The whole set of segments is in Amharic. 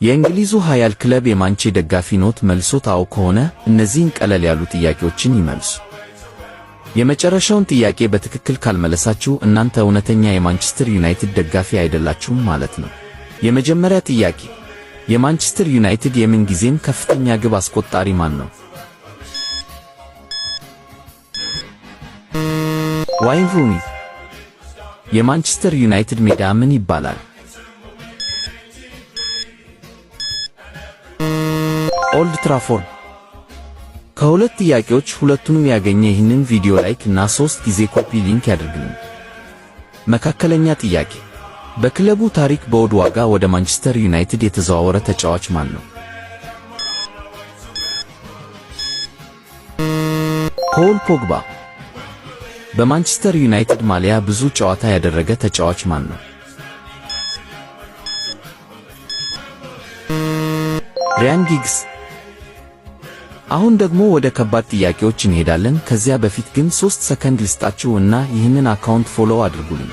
የእንግሊዙ ኃያል ክለብ የማንቼ ደጋፊ ኖት? መልሶት አዎ ከሆነ እነዚህን ቀለል ያሉ ጥያቄዎችን ይመልሱ። የመጨረሻውን ጥያቄ በትክክል ካልመለሳችሁ እናንተ እውነተኛ የማንቸስተር ዩናይትድ ደጋፊ አይደላችሁም ማለት ነው። የመጀመሪያ ጥያቄ፣ የማንቸስተር ዩናይትድ የምን ጊዜም ከፍተኛ ግብ አስቆጣሪ ማን ነው? ዋይን ሩኒ። የማንቸስተር ዩናይትድ ሜዳ ምን ይባላል? ኦልድ ትራፎርድ። ከሁለት ጥያቄዎች ሁለቱንም ያገኘ ይህንን ቪዲዮ ላይክ እና 3 ጊዜ ኮፒ ሊንክ ያድርግልኝ። መካከለኛ ጥያቄ፣ በክለቡ ታሪክ በውድ ዋጋ ወደ ማንቸስተር ዩናይትድ የተዘዋወረ ተጫዋች ማን ነው? ፖል ፖግባ። በማንቸስተር ዩናይትድ ማሊያ ብዙ ጨዋታ ያደረገ ተጫዋች ማን ነው? ራያን ጊግስ። አሁን ደግሞ ወደ ከባድ ጥያቄዎች እንሄዳለን። ከዚያ በፊት ግን 3 ሰከንድ ልስጣችሁ እና ይህንን አካውንት ፎሎው አድርጉልኝ።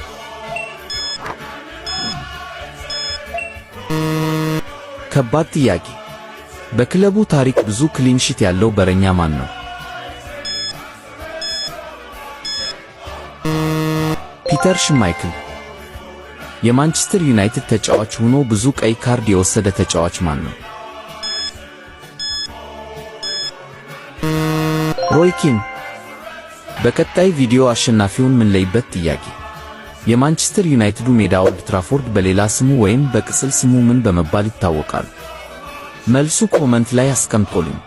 ከባድ ጥያቄ፣ በክለቡ ታሪክ ብዙ ክሊን ሺት ያለው በረኛ ማን ነው? ፒተር ሽማይክል። የማንቸስተር ዩናይትድ ተጫዋች ሆኖ ብዙ ቀይ ካርድ የወሰደ ተጫዋች ማን ነው? ሮይ ኪን። በቀጣይ ቪዲዮ አሸናፊውን ምንለይበት ጥያቄ፣ የማንቸስተር ዩናይትዱ ሜዳ ኦልድ ትራፎርድ በሌላ ስሙ ወይም በቅጽል ስሙ ምን በመባል ይታወቃል? መልሱ ኮመንት ላይ አስቀምጡልኝ።